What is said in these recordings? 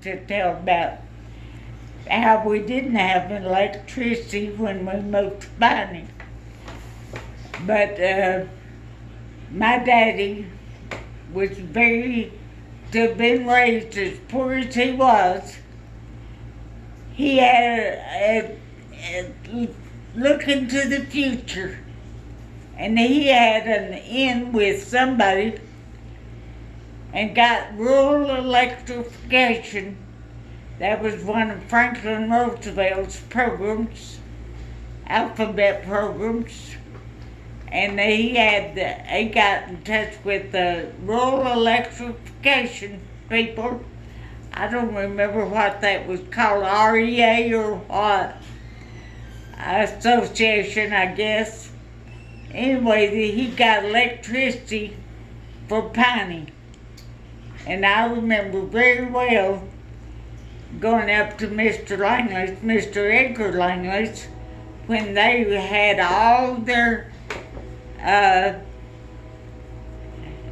to tell about how we didn't have electricity when we moved to Bonnie. But my daddy was to have been raised as poor as he was. He had a look into the future, and he had an in with somebody and got rural electrification. That was one of Franklin Roosevelt's programs, alphabet programs. And he got in touch with the rural electrification people. I don't remember what that was called, REA or what, association, I guess. Anyway, he got electricity for Piney. And I remember very well going up to Mr. Edgar Langley's, when they had all their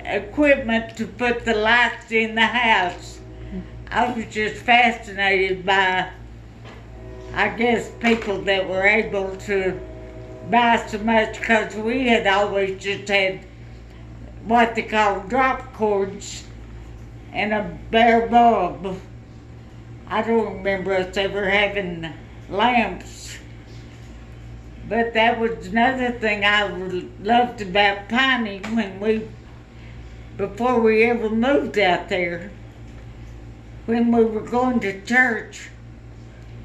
equipment to put the lights in the house. I was just fascinated by, I guess, people that were able to buy so much, because we had always just had what they call drop cords and a bare bulb. I don't remember us ever having lamps. But that was another thing I loved about Piney before we ever moved out there. When we were going to church,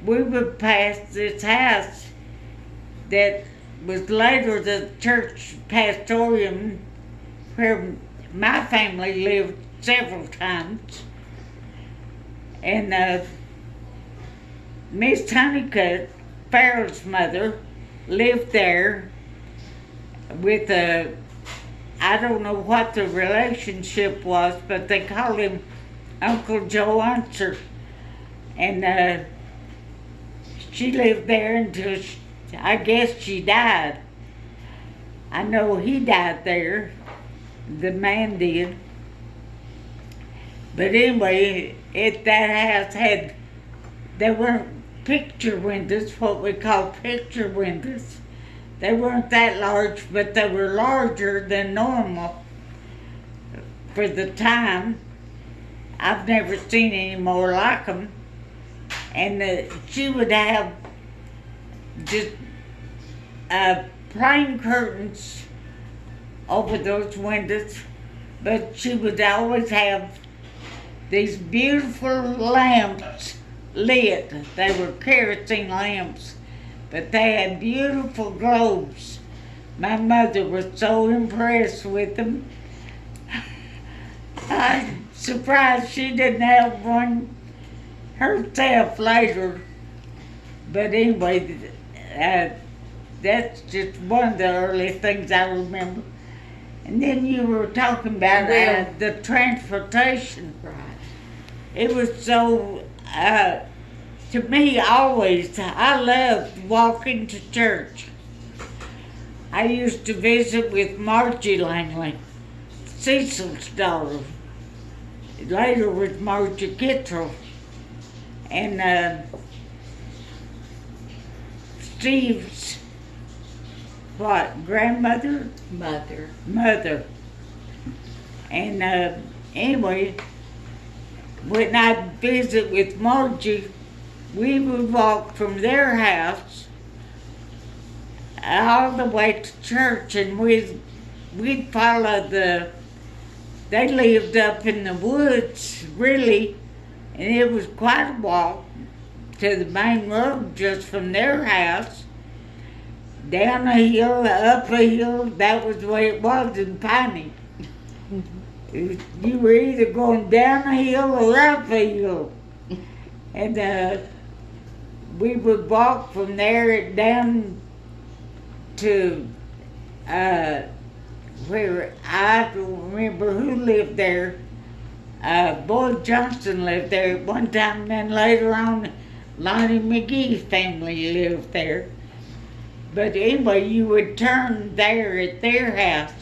we would pass this house that was later the church pastorium where my family lived several times. And Miss Honeycutt, Farrell's mother, lived there with I don't know what the relationship was, but they called him Uncle Joe Unser. And she lived there until I guess she died. I know he died there, the man did. But anyway, that house there weren't picture windows, what we call picture windows. They weren't that large, but they were larger than normal for the time. I've never seen any more like them. And she would have just plain curtains over those windows, but she would always have these beautiful lamps lit. They were kerosene lamps, but they had beautiful globes. My mother was so impressed with them. I'm surprised she didn't have one herself later. But anyway, that's just one of the early things I remember. And then you were talking about the transportation. Right. It was so, to me always, I loved walking to church. I used to visit with Margie Langley, Cecil's daughter. Later was Margie Kittrell. And Steve's, grandmother? Mother. And anyway, when I'd visit with Margie, we would walk from their house all the way to church, and we'd follow they lived up in the woods, really, and it was quite a walk to the main road just from their house. Down a hill, up a hill, that was the way it was in Piney. You were either going down a hill or up a hill. And we would walk from there down to where I don't remember who lived there. Boyd Johnson lived there at one time, and then later on, Lonnie McGee's family lived there. But anyway, you would turn there at their house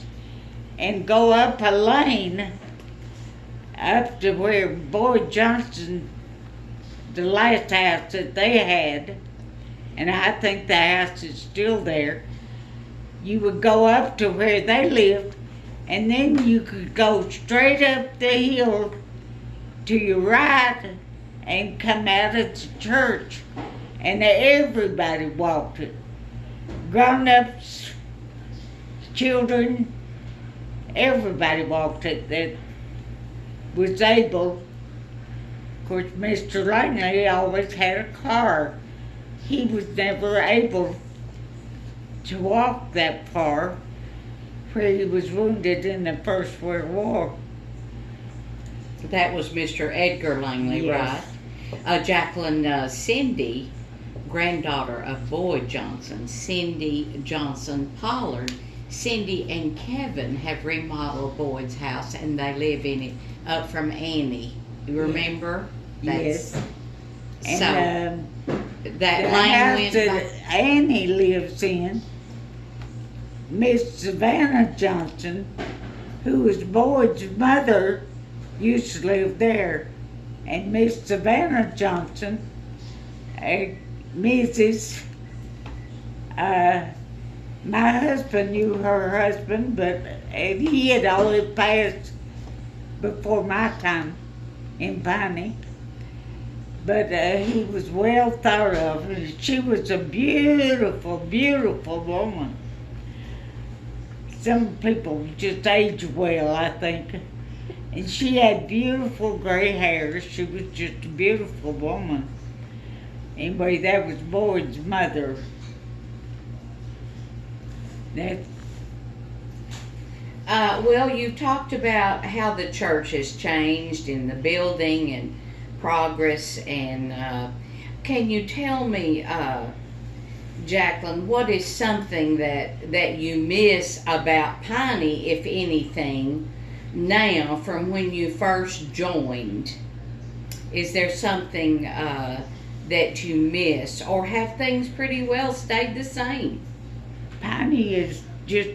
and go up a lane up to where Boyd Johnson the last house that they had, and I think the house is still there, you would go up to where they lived, and then you could go straight up the hill to your right and come out of the church, and everybody walked it. Grown-ups, children, everybody walked it that was able. Of course, Mr. Langley always had a car. He was never able to walk that far where he was wounded in the First World War. That was Mr. Edgar Langley, Yes. right? Jacqueline, Cindy, granddaughter of Boyd Johnson, Cindy Johnson Pollard. Cindy and Kevin have remodeled Boyd's house, and they live in it up from Annie. You remember? Yes. And So the that line house went that by. Annie lives in, Miss Savannah Johnson, who was Boyd's mother, used to live there. And Miss Savannah Johnson, Mrs. My husband knew her husband, but he had already passed before my time in Piney. But he was well thought of, and she was a beautiful, beautiful woman. Some people just age well, I think. And she had beautiful gray hair. She was just a beautiful woman. Anyway, that was Boyd's mother. That's Well, you talked about how the church has changed in the building and progress, and can you tell me, Jacqueline, what is something that you miss about Piney, if anything, now from when you first joined? Is there something that you miss, or have things pretty well stayed the same? Piney is just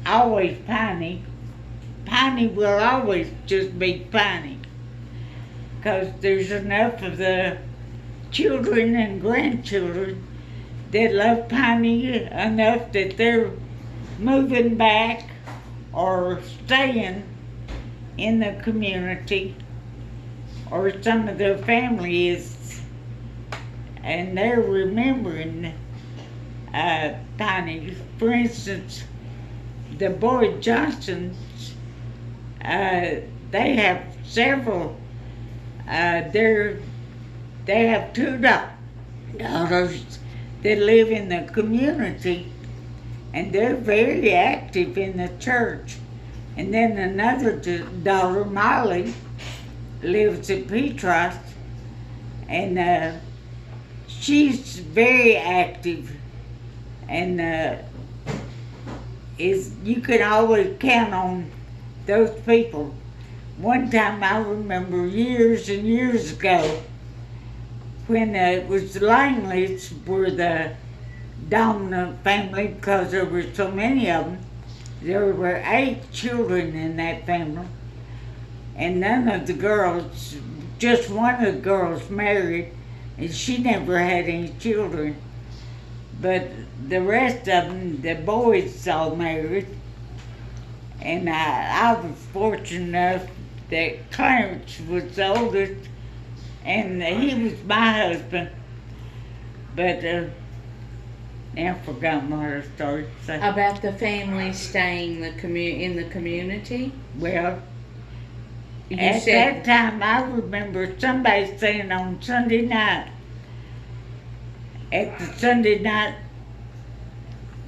always Piney. Piney will always just be Piney. Because there's enough of the children and grandchildren that love Piney enough that they're moving back or staying in the community, or some of their family is, and they're remembering Piney. For instance, the Boyd Johnsons, they have several. They have two daughters that live in the community, and they're very active in the church. And then another daughter, Molly, lives at Petros, and she's very active, and you can always count on those people. One time I remember years and years ago when it was the Langleys were the dominant family because there were so many of them. There were 8 children in that family, and none of the girls, just one of the girls married, and she never had any children. But the rest of them, the boys all married, and I was fortunate enough that Clarence was the oldest, and he was my husband. But now I've forgotten what I started to say. About the family staying in the community? Well, You at said that time, I remember somebody saying on Sunday night, at the Sunday night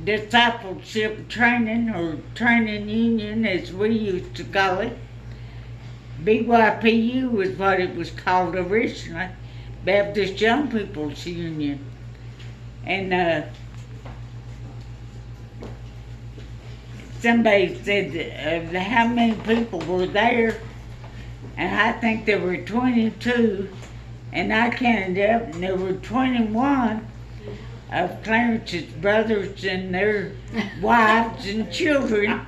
discipleship training, or training union as we used to call it, BYPU was what it was called originally, Baptist Young People's Union. And somebody said how many people were there, and I think there were 22, and I counted up, and there were 21 of Clarence's brothers and their wives and children.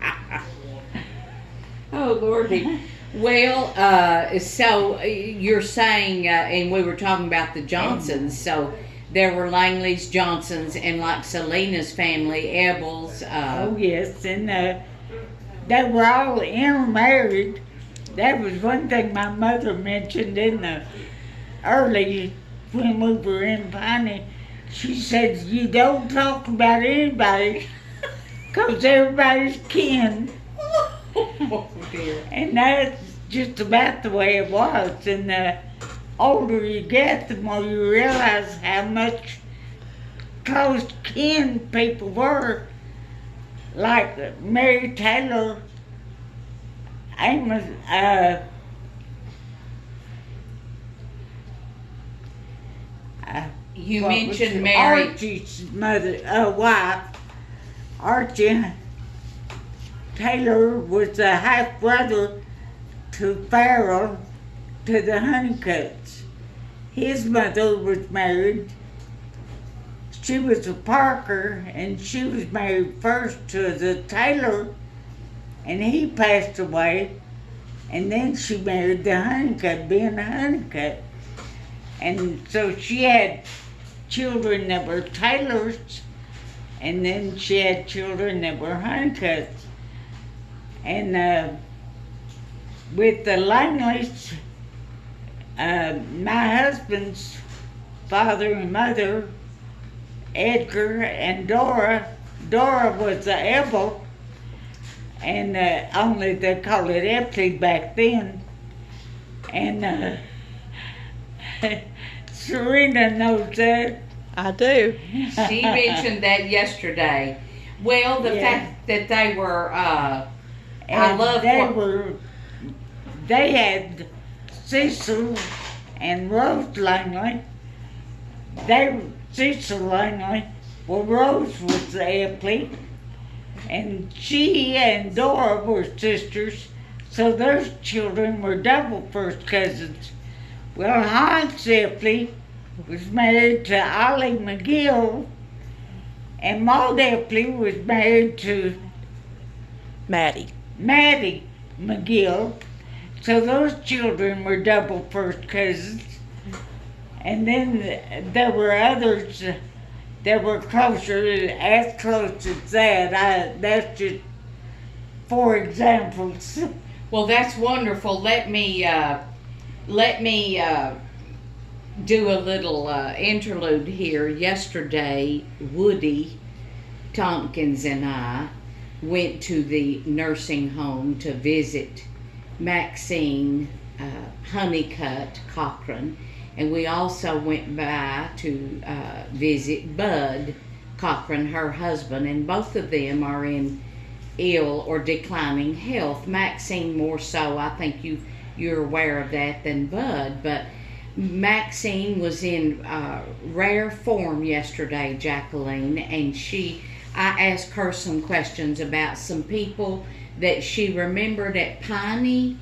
Oh, Lordy. Well, so you're saying, and we were talking about the Johnsons. So there were Langley's, Johnsons, and like Selena's family, Ebels. Oh, yes, and they were all intermarried. That was one thing my mother mentioned in the early, when we were in Piney. She said, you don't talk about anybody, 'cause everybody's kin. Oh dear. And that's just about the way it was. And the older you get, the more you realize how much close kin people were. Like Mary Taylor, Amos, You what was mentioned it? Mary. Archie's wife. Archie Taylor was a half brother to Farrell, to the Honeycutts. His mother was married. She was a Parker, and she was married first to the Taylor, and he passed away. And then she married the Honeycutt, being a Honeycutt. And so she had children that were Taylors, and then she had children that were Honeycutts. And with the Langleys, my husband's father and mother, Edgar and Dora was the Ebel, and only they called it Epley back then. And Serena knows that. I do. She mentioned that yesterday. Well, the fact that they were, I love they had Cecil and Rose Langley. Cecil Langley, well, Rose was the Epley, and she and Dora were sisters, so those children were double first cousins. Well, Hans Epley was married to Ollie McGill, and Maud Epley was married to Maddie. McGill. So those children were double first cousins. And then there were others that were closer, as close as that. That's just 4 examples. Well, that's wonderful. Let me do a little interlude here. Yesterday, Woody Tompkins and I went to the nursing home to visit Maxine Honeycutt Cochran, and we also went by to visit Bud Cochran, her husband, and both of them are in ill or declining health. Maxine more so, I think you're aware of that, than Bud, but Maxine was in rare form yesterday, Jacqueline, and I asked her some questions about some people that she remembered at Piney,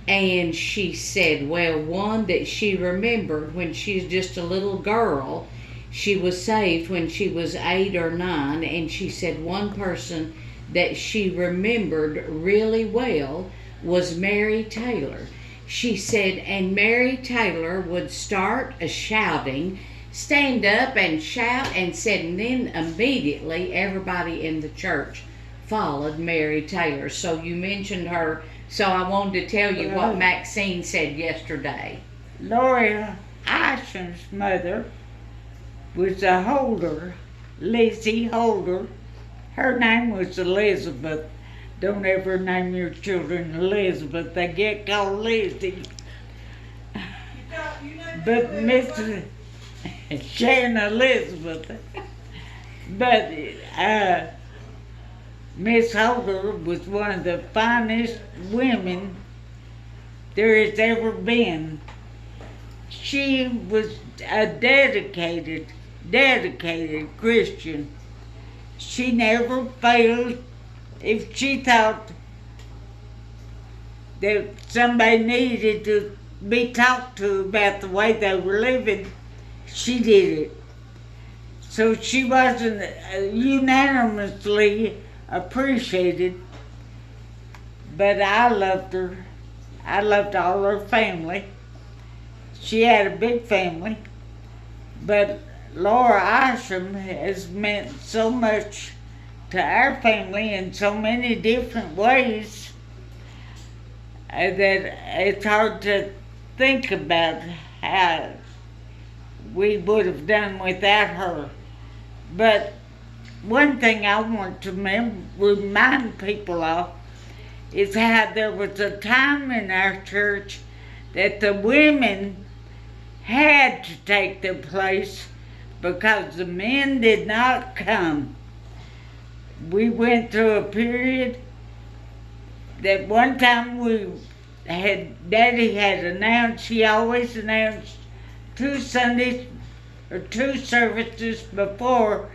and she said, well, one that she remembered when she was just a little girl. She was saved when she was 8 or 9, and she said one person that she remembered really well was Mary Taylor. She said, and Mary Taylor would start shouting, stand up and shout, and said, and then immediately everybody in the church followed Mary Taylor. So you mentioned her, so I wanted to tell you what Maxine said yesterday. Lori Ison's mother was a Holder, Lizzie Holder. Her name was Elizabeth. Don't ever name your children Elizabeth. They get called Lizzie. But Miss Sharon Elizabeth. But Miss Holder was one of the finest women there has ever been. She was a dedicated Christian. She never failed. If she thought that somebody needed to be talked to about the way they were living, she did it. So she wasn't unanimously appreciated, but I loved her. I loved all her family. She had a big family, but Laura Isham has meant so much to our family in so many different ways that it's hard to think about how we would have done without her. But one thing I want to remind people of is how there was a time in our church that the women had to take their place because the men did not come. We went through a period that one time Daddy had announced, he always announced 2 Sundays or 2 services before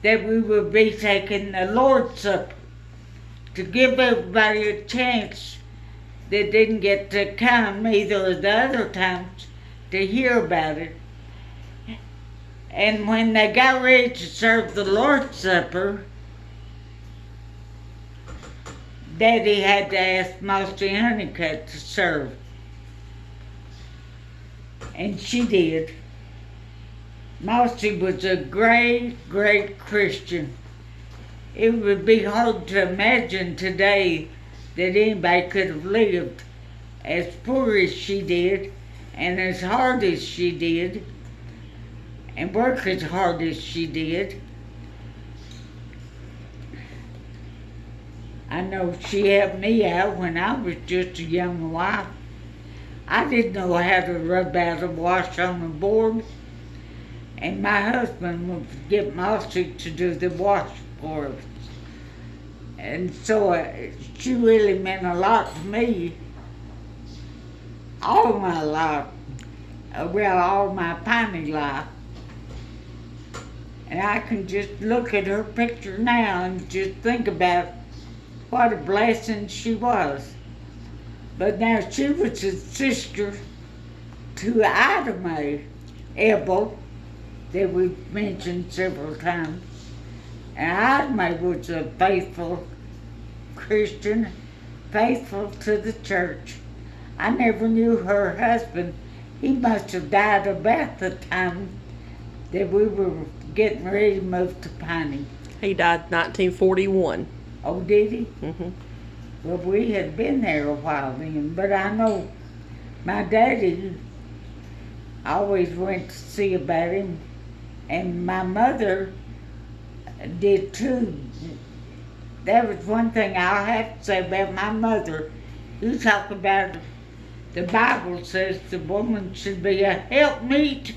that we would be taking the Lord's Supper to give everybody a chance that didn't get to come either of the other times to hear about it. And when they got ready to serve the Lord's Supper, Daddy had to ask Mossy Honeycutt to serve. And she did. Mossy was a great, great Christian. It would be hard to imagine today that anybody could have lived as poor as she did, and as hard as she did, and work as hard as she did. I know she helped me out when I was just a young wife. I didn't know how to rub out a wash on a board, and my husband would get Mossy to do the wash for us. And so she really meant a lot to me all my life, all my Piney life. And I can just look at her picture now and just think about what a blessing she was. But now she was a sister to Ida Mae Ebel that we've mentioned several times. And Ida Mae was a faithful Christian, faithful to the church. I never knew her husband. He must have died about the time that we were getting ready to move to Piney. He died 1941. Oh, did he? Mm-hmm. Well, we had been there a while then, but I know my daddy always went to see about him, and my mother did too. That was one thing I'll have to say about my mother. You talk about the Bible says the woman should be a helpmeet.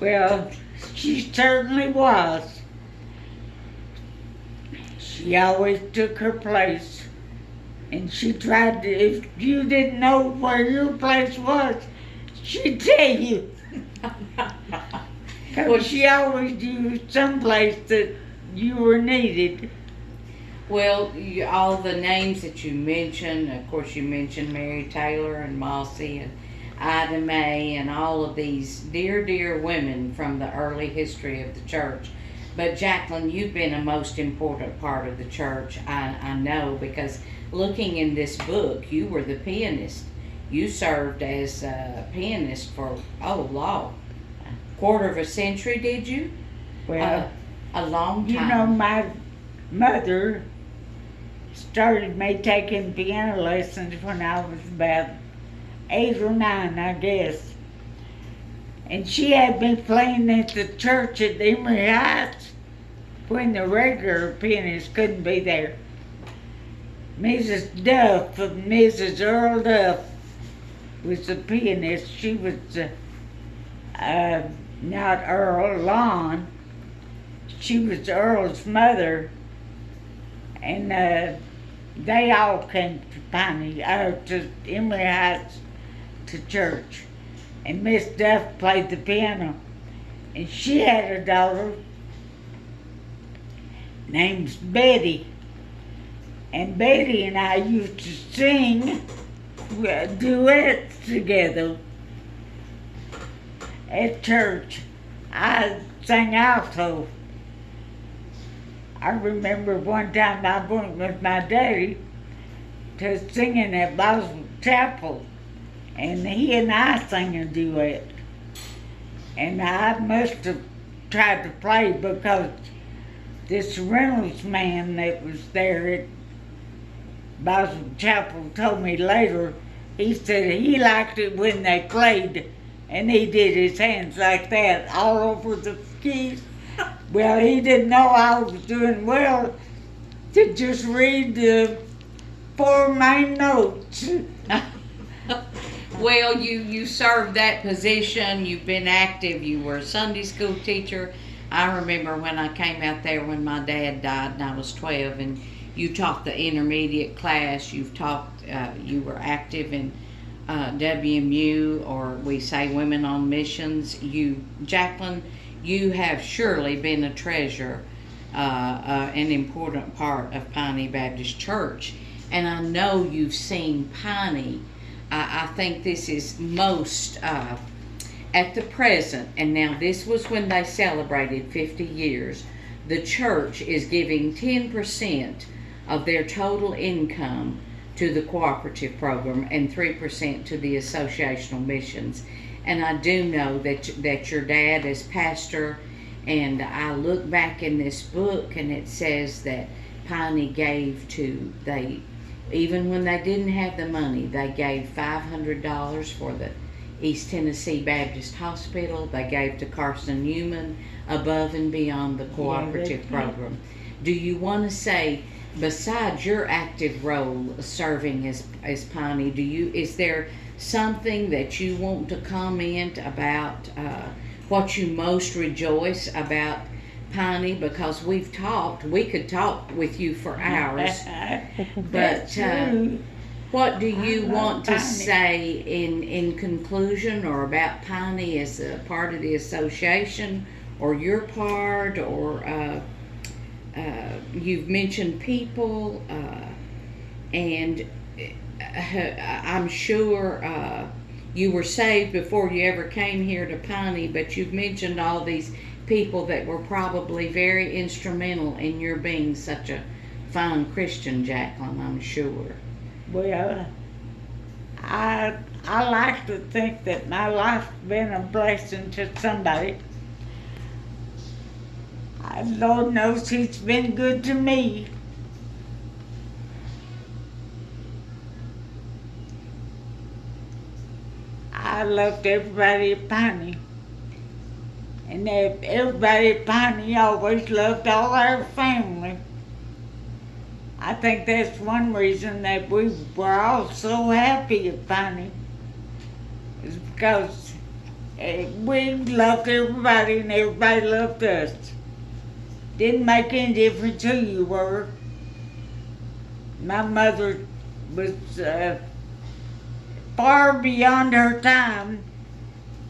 Well, she certainly was. She always took her place, and she tried to, if you didn't know where your place was, she'd tell you. Because she always knew someplace that you were needed. Well, all the names that you mentioned, of course you mentioned Mary Taylor and Mossy and Ida Mae and all of these dear, dear women from the early history of the church. But Jacqueline, you've been a most important part of the church, I know, because looking in this book, you were the pianist. You served as a pianist for, quarter of a century, did you? Well, a long time. You know, my mother started me taking piano lessons when I was about 8 or 9, I guess. And she had me playing at the church at Emory Heights when the regular pianist couldn't be there. Mrs. Duff, Mrs. Earl Duff, was the pianist. She was not Earl, Lon. She was Earl's mother. And they all came to to Emory Heights to church. And Miss Duff played the piano. And she had a daughter named Betty. And Betty and I used to sing duets together at church. I sang alto. I remember one time I went with my daddy to singing at chapel, and he and I sang a duet. And I must have tried to play because this Reynolds man that was there at Bible Chapel told me later, he said he liked it when they played and he did his hands like that all over the keys. Well, he didn't know I was doing well to just read the four main notes. Well, you served that position. You've been active. You were a Sunday school teacher. I remember when I came out there when my dad died and I was 12, and you taught the intermediate class. You've taught. You were active in WMU, or we say Women on Missions. Jacqueline, you have surely been a treasure, an important part of Piney Baptist Church. And I know you've seen Piney. I think this is most at the present, and now this was when they celebrated 50 years. The church is giving 10% of their total income to the cooperative program and 3% to the associational missions. And I do know that your dad is pastor, and I look back in this book and it says that Piney gave to, even when they didn't have the money, they gave $500 for the East Tennessee Baptist Hospital. They gave to Carson Newman above and beyond the cooperative program. Do you want to say, besides your active role serving as Piney, is there something that you want to comment about what you most rejoice about Piney? Because we could talk with you for hours. But what do you want to say in conclusion, or about Piney as a part of the association, or your part, or you've mentioned people, and I'm sure you were saved before you ever came here to Piney, but you've mentioned all these people that were probably very instrumental in your being such a fine Christian, Jacqueline, I'm sure. Well, I like to think that my life's been a blessing to somebody. Lord knows He's been good to me. I loved everybody at Piney. And everybody at Piney always loved all our family. I think that's one reason that we were all so happy at Piney, is because we loved everybody and everybody loved us. Didn't make any difference who you were. My mother was far beyond her time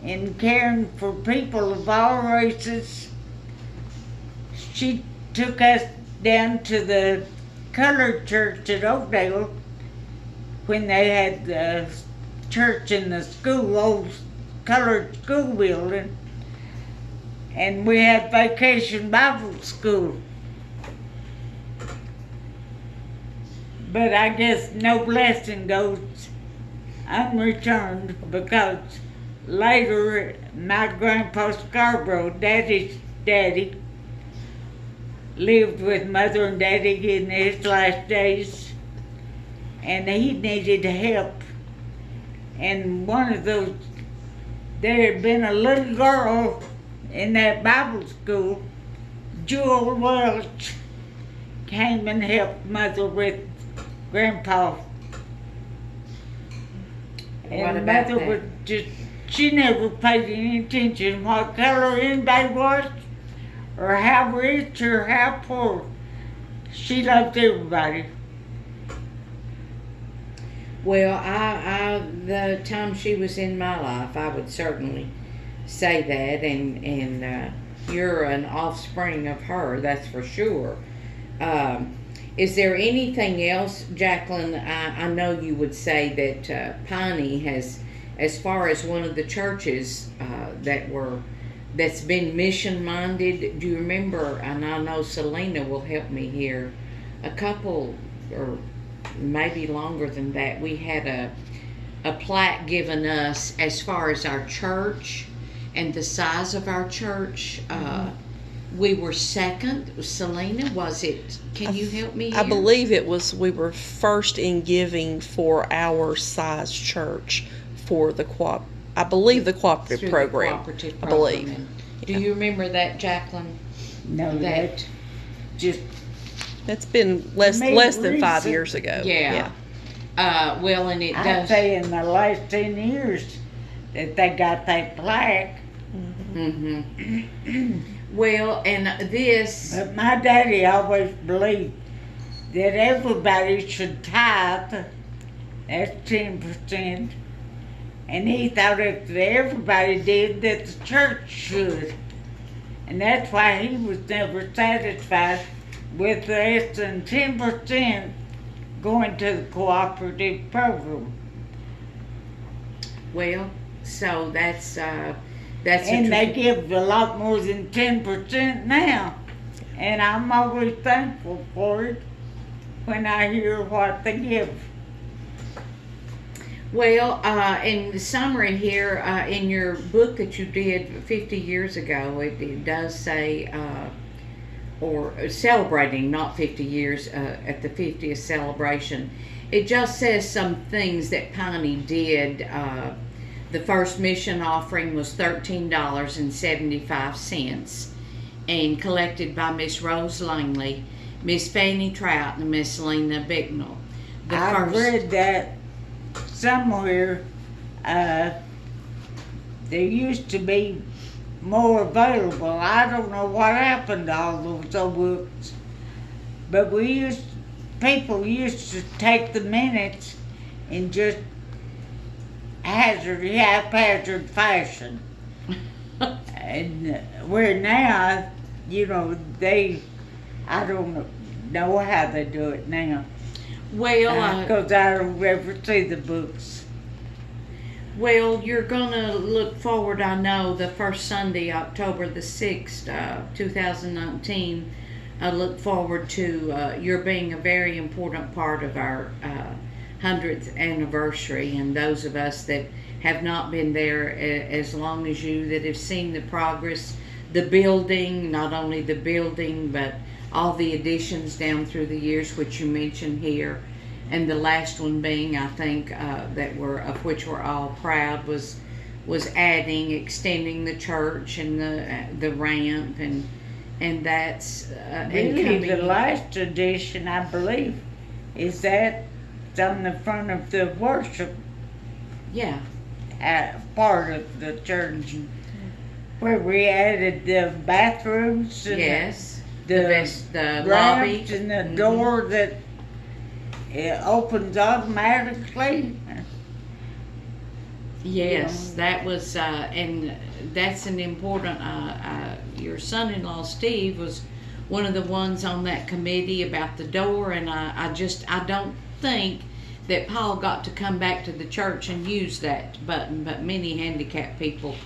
in caring for people of all races. She took us down to the colored church at Oakdale when they had the church in the school, old colored school building, and we had vacation Bible school. But I guess no blessing goes unreturned, because later my grandpa Scarborough, Daddy's daddy, lived with Mother and Daddy in his last days, and he needed help. And one of those, there had been a little girl in that Bible school, Jewel Welch, came and helped Mother with Grandpa. And Mother was just, she never paid any attention what color anybody was, or how rich or how poor. She loved everybody. Well, the time she was in my life, I would certainly say that, and you're an offspring of her, that's for sure. Is there anything else, Jacqueline? I know you would say that Piney has, as far as one of the churches that's been mission-minded. Do you remember, and I know Selena will help me here, a couple, or maybe longer than that, we had a plaque given us as far as our church and the size of our church. We were second. Selena, was it? Can you help me here? I believe we were first in giving for our size church for the I believe the cooperative Through program. The cooperative I program. believe. And do you remember that, Jacqueline? No, that just That's been less than recent. 5 years ago. Yeah. Well, and it I'd does. say in the last 10 years that they got that plaque. Mm-hmm. Well, and this. But my daddy always believed that everybody should tithe. That's 10%. And he thought if everybody did, that the church should. And that's why he was never satisfied with less than 10% going to the cooperative program. Well, so that's And they give a lot more than 10% now. And I'm always thankful for it when I hear what they give. Well, in the summary here, in your book that you did 50 years ago, it does say, or celebrating, not 50 years, at the 50th celebration, it just says some things that Piney did. The first mission offering was $13.75 and collected by Miss Rose Langley, Miss Fanny Trout, and Miss Lena Bicknell. I read that somewhere. There used to be more available. I don't know what happened to all those old books, but people used to take the minutes in just haphazard fashion. And where now, I don't know how they do it now. Well, Because I don't ever see the books. well, you're gonna look forward. I know the first Sunday, October the 6th, 2019. I look forward to your being a very important part of our 100th anniversary, and those of us that have not been there as long as you, that have seen the progress, the building, not only the building, but all the additions down through the years, which you mentioned here, and the last one being, I think, of which we're all proud, was extending the church and the ramp, and that's Really, the last edition, I believe, is that on the front of the worship part of the church, where we added the bathrooms and the lobby ramps and the door that it opens automatically. Yes, that was, and that's an important, your son-in-law Steve was one of the ones on that committee about the door, and I don't think that Paul got to come back to the church and use that button, but many handicapped people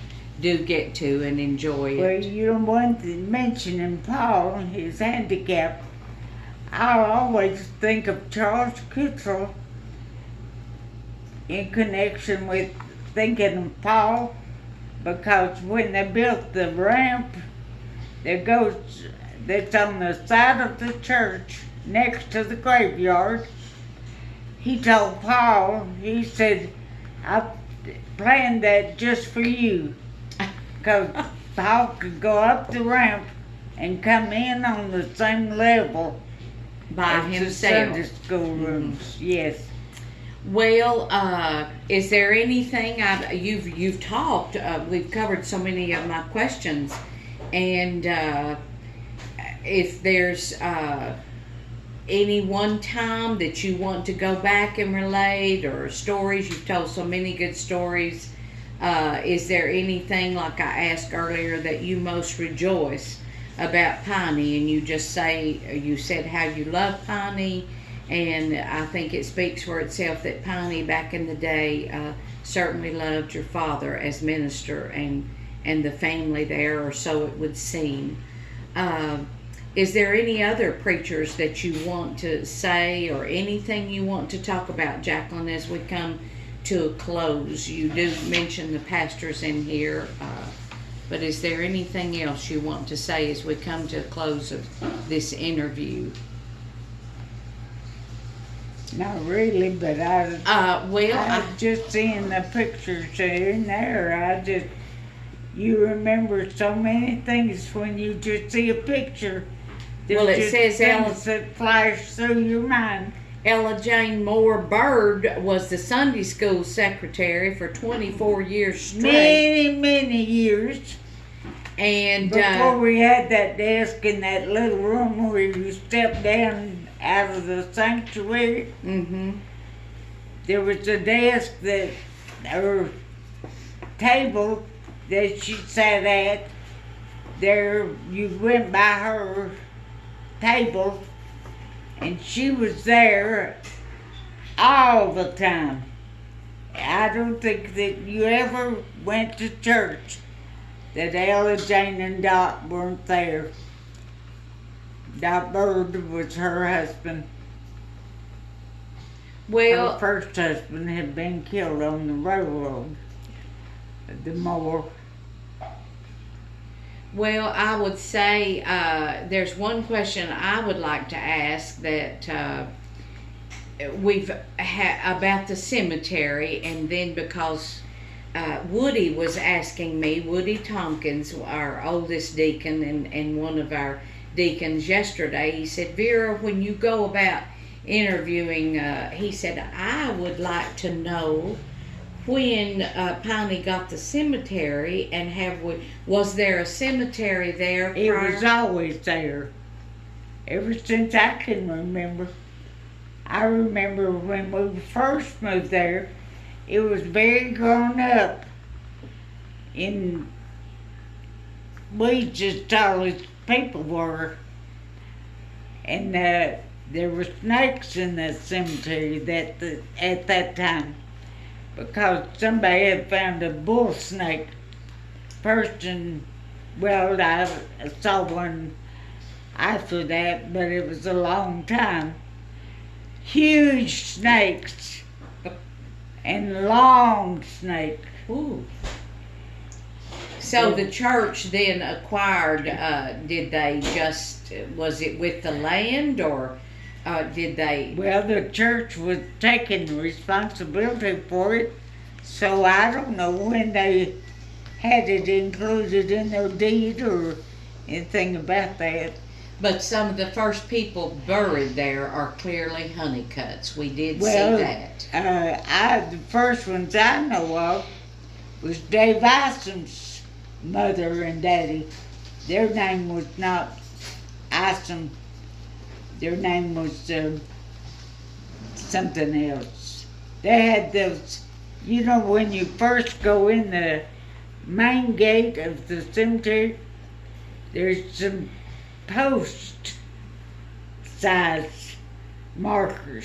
do get to and enjoy Well, it. one thing, mentioning Paul and his handicap, I always think of Charles Kittrell in connection with thinking of Paul, because when they built the ramp that's on the side of the church next to the graveyard, he told Paul, he said, I planned that just for you, because Paul could go up the ramp and come in on the same level By as the himself. Sunday school rooms. Yes. Well, is there anything you've talked? We've covered so many of my questions, and if there's any one time that you want to go back and relate, or stories, you've told so many good stories. Is there anything, like I asked earlier, that you most rejoice about Piney, and you said how you love Piney, and I think it speaks for itself that Piney back in the day certainly loved your father as minister and the family there, or so it would seem. Is there any other preachers that you want to say, or anything you want to talk about, Jacqueline, as we come to a close? You do mention the pastors in here, but is there anything else you want to say as we come to a close of this interview? Not really, but Well, I've just seen the pictures here and there. You remember so many things when you just see a picture. There's Well, it just says things that flash through your mind. Ella Jane Moore Bird was the Sunday school secretary for 24 years straight. Many, many years. And Before we had that desk in that little room where you step down out of the sanctuary, there was a desk or table that she sat at. There, you went by her table, and she was there all the time. I don't think that you ever went to church that Ella Jane and Dot weren't there. Dot Bird was her husband. well, Her first husband had been killed on the railroad. The Moore. Well, I would say there's one question I would like to ask that we've had about the cemetery, and then because Woody was asking me, Woody Tompkins, our oldest deacon and one of our deacons yesterday, he said, Vera, when you go about interviewing, he said, I would like to know when Piney got the cemetery, and was there a cemetery there prior? It was always there. Ever since I can remember. I remember when we first moved there, it was very grown up. In weeds as tall as people were. And there were snakes in that cemetery at that time. Because somebody had found a bull snake first, and well, I saw one after that, but it was a long time. Huge snakes and long snakes. Ooh. So the church then acquired, was it with the land, or did they? Well, the church was taking responsibility for it, so I don't know when they had it included in their deed or anything about that. But some of the first people buried there are clearly Honeycutts. We did Well, see that. the first ones I know of was Dave Isom's mother and daddy. Their name was not Isom. Their name was something else. They had those, when you first go in the main gate of the cemetery, there's some post-size markers.